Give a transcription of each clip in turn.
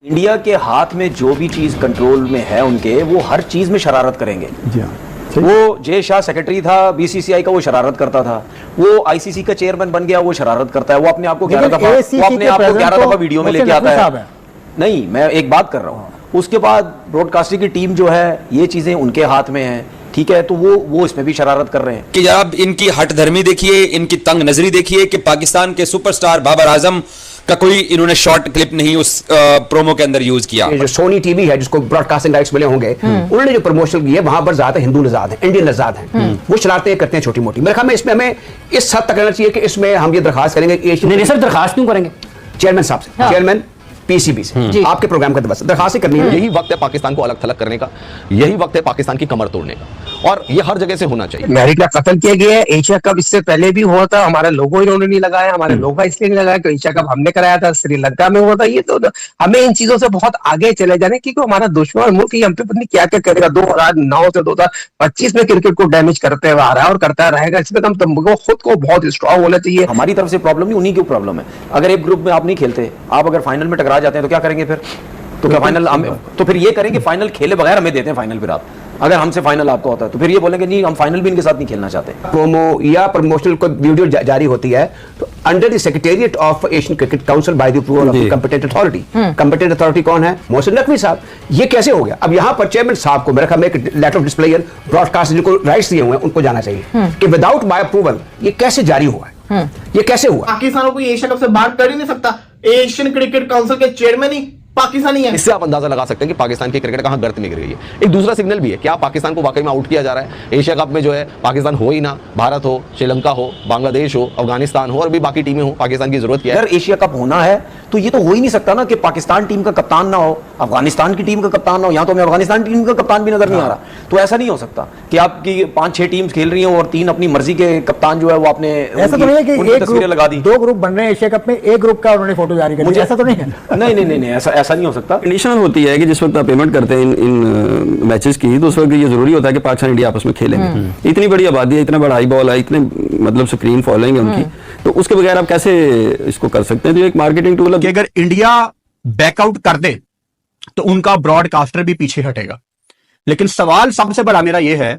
India के हाथ में जो भी चीज कंट्रोल में है उनके, वो हर चीज में शरारत करेंगे। जी हाँ। वो जय शाह सेक्रेटरी था बीसीसीआई का, वो शरारत करता था। वो आईसीसी का चेयरमैन बन गया, वो शरारत करता है। वो अपने आप को 11 दफा वीडियो में लेके आता है। नहीं, मैं एक बात कर रहा हूं। उसके बाद ब्रॉडकास्टिंग की टीम जो है, ये चीजें उनके हाथ में है, ठीक है, तो वो इसमें भी शरारत कर रहे हैं। कि आप इनकी हठधर्मी देखिए, इनकी तंग नजरी देखिए कि पाकिस्तान के सुपरस्टार बाबर आजम का कोई इन्होंने शॉर्ट क्लिप नहीं उस प्रोमो के अंदर यूज किया। जो सोनी टीवी है, जिसको ब्रॉडकास्टिंग राइट्स मिले होंगे, उन्होंने जो प्रमोशन की है, वहां पर ज्यादा हिंदू नजाद हैं, इंडियन नजाद हैं। वो शरारतें करते हैं छोटी मोटी। मेरे ख्याल में इसमें हमें इस हद तक रहना चाहिए कि इसमें हम ये दरखास्त करेंगे कि सर दरखास्त क्यों करेंगे चेयरमैन साहब से, चेयरमैन पीसीबी से आपके प्रोग्राम का दरखास्त करनी है। यही वक्त है पाकिस्तान को अलग थलग करने का, यही वक्त है पाकिस्तान की कमर तोड़ने का, और ये हर जगह से होना चाहिए। अमेरिका कत्ल किया गया है। एशिया कप इससे पहले भी हुआ था, हमारा लोगो इन्होंने नहीं लगाया, हमारे लोगो इसलिए नहीं लगाया कि एशिया कप हमने कराया था, श्रीलंका में हुआ था। ये तो हमें इन चीजों से बहुत आगे चले जाने, क्योंकि हमारा दुश्मन मुल्क हम पे पता क्या क्या करेगा। 2009 से 2025 में क्रिकेट को डैमेज करते हुए आ रहा है और करता रहेगा। इसमें हम तुमको खुद को बहुत स्ट्रॉन्ग होना चाहिए। हमारी तरफ से प्रॉब्लम नहीं, उन्हीं की प्रॉब्लम है। अगर एक ग्रुप में आप नहीं खेलते, आप अगर फाइनल में टकरा जाते हैं तो क्या करेंगे फिर? तो क्या फाइनल तो फिर ये करेंगे फाइनल खेले बगैर हमें देते हैं फाइनल। फिर आप अगर हमसे फाइनल आपको होता है तो फिर ये बोलेंगे नहीं, हम फाइनल भी इनके साथ नहीं खेलना चाहते। प्रोमो या प्रमोशनल कोई वीडियो जारी होती है तो under the secretariat of Asian cricket council by the approval of the competent authority. Competent authority कौन है? मोहसिन नकवी साहब। ये कैसे हो गया? अब यहाँ पर चेयरमैन साहब को मेरे ख्याल में एक लेटर ऑफ डिस्प्लेयर ब्रॉडकास्ट जिनको राइट्स दिए हुए हैं उनको जाना चाहिए कि विदाउट माय अप्रूवल ये कैसे जारी हुआ है, ये कैसे हुआ? पाकिस्तान को एशिया कप से बाहर कर ही नहीं सकता। एशियन क्रिकेट काउंसिल के चेयरमैन ही पाकिस्तानी है। इससे आप अंदाजा लगा सकते हैं कि पाकिस्तान की क्रिकेट कहां गर्त में गिर गई है। एक दूसरा सिग्नल भी है कि आप पाकिस्तान को वाकई में आउट किया जा रहा है। एशिया कप में जो है पाकिस्तान हो ही ना, भारत हो, श्रीलंका हो, बांग्लादेश हो, अफगानिस्तान हो और भी बाकी टीमें हो, पाकिस्तान की जरूरत क्या है? अगर एशिया कप होना है तो ये तो हो ही नहीं सकता ना कि पाकिस्तान टीम का कप्तान ना हो, अफगानिस्तान की टीम का कप्तान ना हो। यहाँ तो हमें अफगानिस्तान टीम का कप्तान भी नजर नहीं आ रहा। तो ऐसा नहीं हो सकता कि आपकी 5-6 टीम्स खेल रही हो और 3 अपनी मर्जी के कप्तान जो है वो आपने ऐसा तो नहीं है कि एक तस्वीरें लगा दी। 2 ग्रुप बन रहे हैं एशिया कप में, एक ग्रुप का उन्होंने फोटो जारी कर दिया, ऐसा तो नहीं है। नहीं, ऐसा नहीं हो सकता। कंडीशन होती है कि जिस वक्त आप पेमेंट करते हैं इन मैचेस की, तो उस वक्त ये जरूरी होता है कि पाकिस्तान इंडिया आपस में खेलेंगे। इतनी बड़ी आबादी है, इतना बड़ा हाई बॉल है, इतने मतलब स्क्रीन फॉलोइंग है उनकी, तो उसके बगैर आप कैसे इसको कर सकते हैं? तो एक मार्केटिंग टूल है कि अगर इंडिया बैकआउट कर दे तो उनका ब्रॉडकास्टर भी पीछे हटेगा। लेकिन सवाल सबसे बड़ा मेरा यह है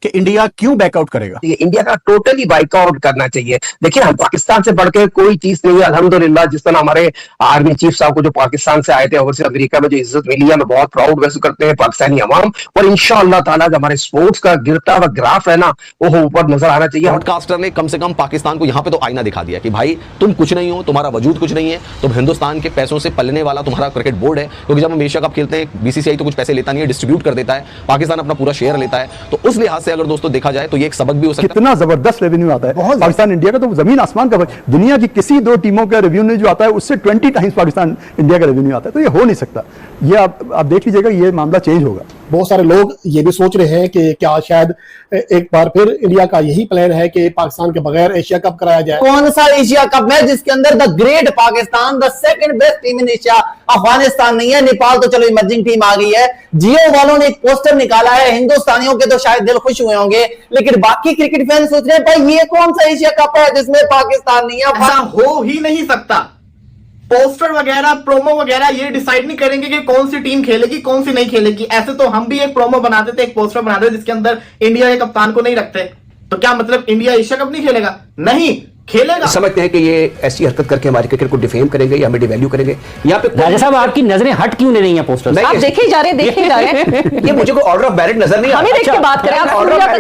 कि इंडिया क्यों बैकआउट करेगा? इंडिया का टोटली बाइकआउट करना चाहिए। देखिए, हम पाकिस्तान से बढ़कर कोई चीज नहीं है अल्हम्दुलिल्लाह। जिस तरह हमारे आर्मी चीफ साहब को जो पाकिस्तान से आए थे ओवरसीज अमेरिका में जो इज्जत मिली है, मैं बहुत प्राउड महसूस करते हैं पाकिस्तानी अवाम। और इंशाअल्लाह ताला जो हमारे स्पोर्ट्स का गिरता हुआ ग्राफ है ना, वो ऊपर नजर आना चाहिए। ब्रॉडकास्टर ने कम से कम पाकिस्तान को यहां पे तो आईना दिखा दिया कि भाई तुम कुछ नहीं हो, तुम्हारा वजूद कुछ नहीं है, तुम हिंदुस्तान के पैसों से पलने वाला तुम्हारा क्रिकेट बोर्ड है। क्योंकि जब हम एशिया कप खेलते हैं, बीसीसीआई तो कुछ पैसे लेता नहीं है, डिस्ट्रीब्यूट कर देता है, पाकिस्तान अपना पूरा शेयर लेता है। तो उस लिहाज से अगर दोस्तों देखा जाए तो ये एक सबक भी हो सकता है। कितना जबरदस्त रेवेन्यू आता है पाकिस्तान इंडिया का, तो जमीन आसमान का। दुनिया की किसी 2 टीमों का रेवेन्यू जो आता है उससे 20 टाइम्स पाकिस्तान इंडिया का रेवेन्यू आता है। तो ये हो नहीं सकता। ये आप देख लीजिएगा, ये मामला चेंज होगा। बहुत सारे लोग ये भी सोच रहे हैं कि क्या शायद एक बार फिर इंडिया का यही प्लान है कि पाकिस्तान के बगैर एशिया कप कराया जाए। कौन सा एशिया कप है जिसके अंदर the great Pakistan, the second best team in Asia Afghanistan नहीं है? नेपाल तो चलो इमर्जिंग टीम आ गई है। जियो वालों ने एक पोस्टर निकाला है, हिंदुस्तानियों के तो शायद दिल खुश हुए होंगे, लेकिन बाकी क्रिकेट फैन सोच रहे हैं भाई ये कौन सा एशिया कप है जिसमें पाकिस्तान नहीं है? ऐसा हो ही नहीं सकता। पोस्टर वगैरह, प्रोमो वगैरह ये डिसाइड नहीं करेंगे कि कौन सी टीम खेलेगी, कौन सी नहीं खेलेगी। ऐसे तो हम भी एक प्रोमो बनाते थे, एक पोस्टर बनाते थे जिसके अंदर इंडिया के कप्तान को नहीं रखते। तो क्या मतलब इंडिया एशिया कप नहीं खेलेगा? नहीं खेलेगा। समझते हैं कि ये ऐसी हरकत करके हमारे क्रिकेट को डिफेम करेंगे या हमें डिवैल्यू करेंगे। यहाँ पे राजा साहब, आपकी नजरें हट क्यों नहीं रही हैं पोस्टर? आप देखे जा रहे ये मुझे कोई ऑर्डर ऑफ मेरिट नजर नहीं आ रहा। हमें देख के बात करें, आप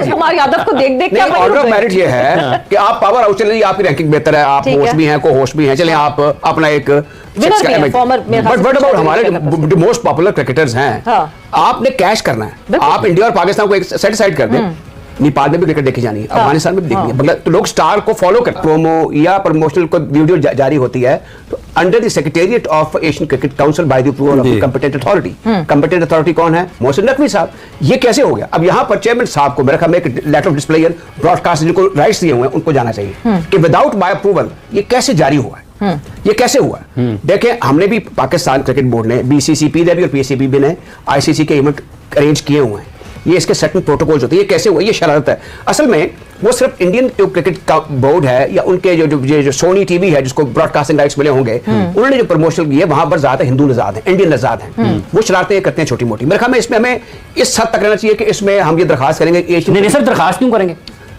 कुमार यादव को देख ऑर्डर ऑफ मेरिट ये है कि आप पावर हाउस चले, आपकी रैंकिंग बेहतर है, आप होस्ट भी हैं, को होस्ट भी हैं, चले आप अपना एक बट अबाउट हमारे मोस्ट पॉपुलर क्रिकेटर्स हैं, आपने कैश करना है। आप इंडिया और पाकिस्तान को एक सेट साइड कर दें। नेपाल में भी क्रिकेट देखी जानी है, अफगानिस्तान में भी देखनी है, तो लोग स्टार को फॉलो करते हैं। प्रोमो या प्रमोशनल कोई वीडियो जारी होती है तो under the secretariat of Asian cricket council by the approval of the competent authority. Competent authority कौन है? मोहसिन नकवी साहब। ये कैसे हो गया? अब यहाँ पर चेयरमैन साहब को मेरे ख्याल में एक लेटर ऑफ डिस्प्लेयर ब्रॉडकास्ट जिनको राइट्स दिए हुए हैं उनको जाना चाहिए कि विदाउट माय अप्रूवल ये कैसे जारी हुआ है, ये कैसे हुआ? देखें, हमने भी पाकिस्तान क्रिकेट बोर्ड ने, बीसीसीपी ने भी और पीसीबी ने आईसीसी के इवेंट अरेंज किए हुए हैं। ये इसके सर्टेन प्रोटोकॉल्स होते हैं। ये कैसे हुआ? ये शरारत है। असल में वो सिर्फ इंडियन जो क्रिकेट का बोर्ड है या उनके जो सोनी टीवी है जिसको ब्रॉडकास्टिंग राइट्स मिले होंगे, उन्होंने जो प्रमोशन की है वहां पर ज्यादा हिंदू नजाद है, इंडियन नजाद है, वो शरारतें करते हैं छोटी मोटी। मेरे ख्याल में इसमें हमें इस हद तक रहना चाहिए कि इसमें हम ये दरखास्त करेंगे। नहीं सर, दरखास्त क्यों करेंगे?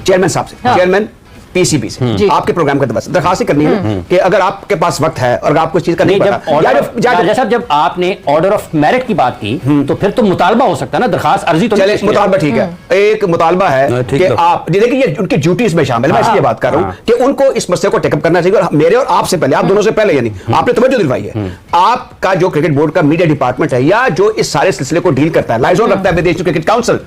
चेयरमैन साहब से, चेयरमैन पीसीबी से आपके प्रोग्राम का दरखास्त ही करनी है कि अगर आपके पास वक्त है और अगर आपको इस चीज का नहीं पता। जब आपने ऑर्डर ऑफ मेरिट की बात की तो फिर तो मुतालबा हो सकता है ना, दरखास्त अर्जी तो चले, मुतालबा ठीक है, एक मुतालबा है कि आप देखिए ये उनकी ड्यूटीज में शामिल है। मैं इसलिए बात कर रहा हूं कि उनको इस मसले को टेकअप करना चाहिए, और मेरे और आपसे पहले, आप दोनों से पहले, यानी आपने तवज्जो दिलवाई है। आपका जो क्रिकेट बोर्ड का मीडिया डिपार्टमेंट है या जो इस सारे सिलसिले को डील करता है, लाइजोन रखता है विदेशी क्रिकेट काउंसिल,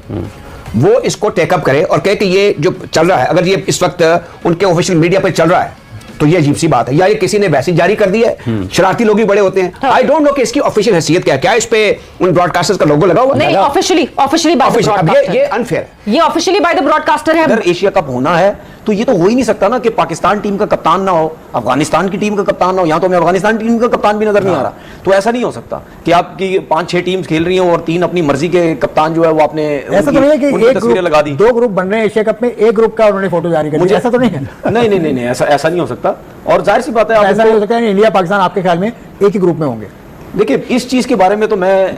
वो इसको टेकअप करे और कहे कि ये जो चल रहा है, अगर ये इस वक्त उनके ऑफिशियल मीडिया पर चल रहा है तो ये अजीब सी बात है, या ये किसी ने वैसे जारी कर दी है। शरारती लोग भी बड़े होते हैं। आई डोंट नो कि इसकी ऑफिशियल हैसियत क्या है, क्या इस पे उन ब्रॉडकास्टर्स का लोगो लगा हुआ है? नहीं, ऑफिशियली बाय द ब्रॉडकास्टर। ये अनफेयर है, ये ऑफिशियली बाय द ब्रॉडकास्टर है। अगर एशिया कप होना है तो ये तो हो ही नहीं सकता ना कि पाकिस्तान टीम का कप्तान ना हो, अफगानिस्तान की टीम का कप्तान ना हो। यहां तो हमें अफगानिस्तान टीम का कप्तान भी नजर नहीं आ रहा। तो ऐसा नहीं हो सकता कि आपकी 5-6 टीम्स खेल रही हैं और 3 अपनी मर्जी के कप्तान जो है वो आपने ऐसा तो नहीं है कि एक तस्वीरें लगा दी। 2 ग्रुप बन रहे हैं एशिया कप में, एक ग्रुप का उन्होंने फोटो जारी कर दिया, ऐसा तो नहीं है? नहीं, ऐसा नहीं हो सकता। और जाहिर सी बात है, ऐसा नहीं हो सकता है। इंडिया पाकिस्तान आपके ख्याल में एक ही ग्रुप में होंगे? देखिए, इस चीज के बारे में तो मैं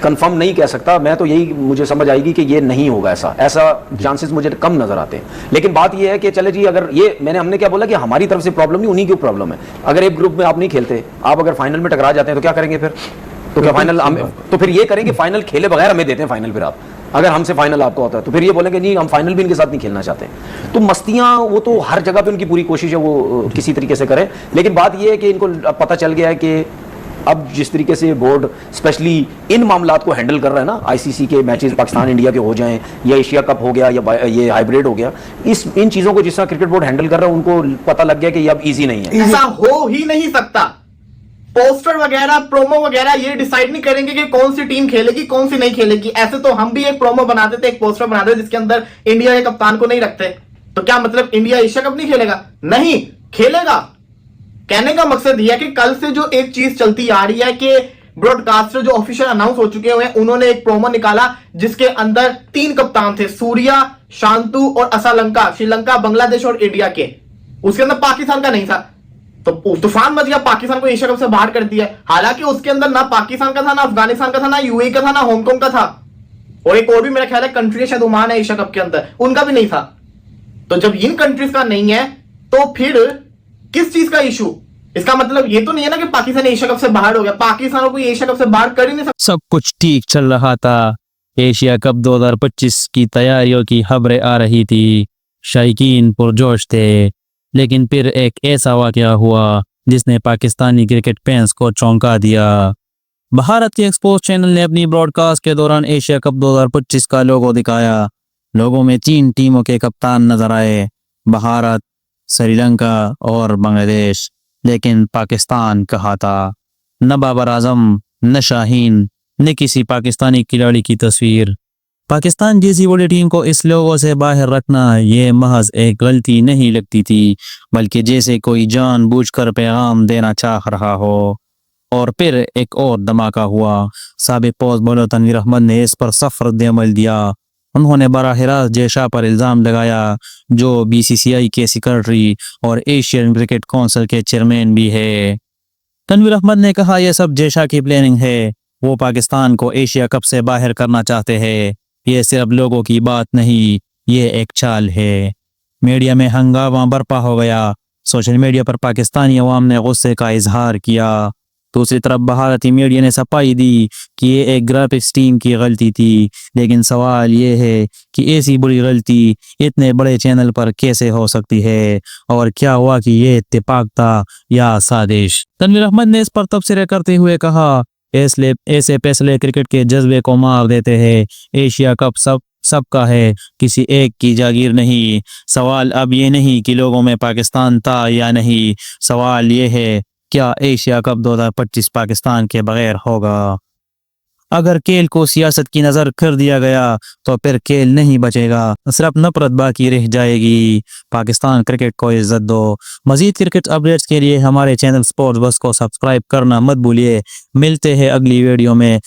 कंफर्म नहीं कह सकता। मैं तो यही, मुझे समझ आएगी कि ये नहीं होगा, ऐसा चांसेस मुझे कम नजर आते हैं। लेकिन बात ये है कि चले जी, अगर ये हमने क्या बोला कि हमारी तरफ से प्रॉब्लम नहीं, उन्हीं की प्रॉब्लम है। अगर एक ग्रुप में आप नहीं खेलते, आप अगर फाइनल में टकरा जाते हैं तो क्या करेंगे फिर? तो क्या फाइनल तो फिर ये करेंगे फाइनल खेले बगैर हमें देते हैं फाइनल। फिर आप अगर हमसे फाइनल आपको होता है तो फिर ये बोलेंगे नहीं, हम फाइनल भी इनके साथ नहीं खेलना चाहते। तो मस्तियां, वो तो हर जगह पे उनकी पूरी कोशिश है वो किसी तरीके से करें। लेकिन बात ये है कि इनको पता चल गया है कि अब जिस तरीके से बोर्ड स्पेशली इन मामलात को हैंडल कर रहा है ना, आईसीसी के मैचेस पाकिस्तान इंडिया के हो जाएं या एशिया कप हो गया या ये हाइब्रिड हो गया, इन चीजों को जिस तरह क्रिकेट बोर्ड हैंडल कर रहा है, उनको पता लग गया कि ये अब इजी नहीं है। ऐसा हो ही नहीं सकता। पोस्टर वगैरह, प्रोमो वगैरह ये डिसाइड नहीं करेंगे कि कौन सी टीम खेलेगी, कौन सी नहीं खेलेगी। ऐसे तो हम भी एक प्रोमो बनाते थे, एक पोस्टर बनाते थे जिसके अंदर इंडिया के कप्तान को नहीं रखते। तो क्या मतलब इंडिया एशिया कप नहीं खेलेगा? नहीं खेलेगा। कहने का मकसद यह है कि कल से जो एक चीज चलती आ रही है कि ब्रॉडकास्टर जो ऑफिशियल अनाउंस हो चुके हुए हैं, उन्होंने एक प्रोमो निकाला जिसके अंदर 3 कप्तान थे, सूर्या, शांतु और असलंका, श्रीलंका, बांग्लादेश और इंडिया के। उसके अंदर पाकिस्तान का नहीं था। तो तूफान मच गया, पाकिस्तान को एशिया कप से बाहर कर दिया। हालांकि उसके अंदर ना पाकिस्तान का था, ना अफगानिस्तान का था, ना यूएई का था, ना हांगकांग का था, और एक और भी मेरा ख्याल है कंट्री शायद ओमान है एशिया कप के अंदर, उनका भी नहीं था। तो जब इन कंट्रीज का नहीं है तो फिर किस चीज का इशू? इसका मतलब ये तो नहीं है ना कि पाकिस्तान एशिया कप से बाहर हो गया। पाकिस्तान को एशिया कप से बाहर कर ही नहीं सकता। सब कुछ ठीक चल रहा था, एशिया कप 2025 की तैयारियों की खबरें आ रही थी, शायकीन पुरजोश थे। लेकिन फिर एक ऐसा वाकया हुआ जिसने पाकिस्तानी क्रिकेट फैंस को चौंका दिया। भारत के एक्सपोज चैनल ने अपनी ब्रॉडकास्ट के दौरान एशिया कप 2025 का लोगो दिखाया। लोगो में 3 टीमों के कप्तान नजर आए, भारत, श्रीलंका और बांग्लादेश। लेकिन पाकिस्तान कहा था, न बाबर आजम, न शाहीन, न किसी पाकिस्तानी खिलाड़ी की तस्वीर। पाकिस्तान जैसी बड़ी टीम को इस लोगों से बाहर रखना ये महज एक गलती नहीं लगती थी, बल्कि जैसे कोई जानबूझकर पैगाम देना चाह रहा हो। और फिर एक और धमाका हुआ। साबिक पोस्ट बॉलर तनवीर अहमद ने इस पर सख्त रद्द-ए-अमल दिया। उन्होंने बराह रास्त जयशाह पर इल्ज़ाम लगाया, जो बीसीसीआई के सेक्रेटरी और एशियन क्रिकेट काउंसिल के चेयरमैन भी है। तनवीर अहमद ने कहा, यह सब जयशाह की प्लानिंग है। वो पाकिस्तान को एशिया कप से बाहर करना चाहते हैं। ये सिर्फ लोगों की बात नहीं, ये एक चाल है। मीडिया में हंगामा बरपा हो गया। सोशल मीडिया पर पाकिस्तानी अवाम ने गुस्से का इजहार किया। दूसरी तरफ भारतीय मीडिया ने सफाई दी कि ये एक ग्राफिक्स टीम की गलती थी। लेकिन सवाल ये है कि ऐसी बड़ी गलती इतने बड़े चैनल पर कैसे हो सकती है, और क्या हुआ कि ये इत्तेफाक था या साजिश? तनवीर अहमद ने इस पर तबसरा करते हुए कहा, ऐसे फैसले क्रिकेट के जज्बे को मार देते हैं। एशिया कप सबका है, किसी एक की जागीर नहीं। सवाल अब ये नहीं कि लोगों में पाकिस्तान था या नहीं, सवाल ये है क्या एशिया कप 2025 पाकिस्तान के बगैर होगा? अगर खेल को सियासत की नज़र कर दिया गया तो फिर खेल नहीं बचेगा, सिर्फ नफरत बाकी रह जाएगी। पाकिस्तान क्रिकेट को इज्जत दो। मजीद क्रिकेट अपडेट्स के लिए हमारे चैनल स्पोर्ट्स बस को सब्सक्राइब करना मत भूलिए। मिलते हैं अगली वीडियो में।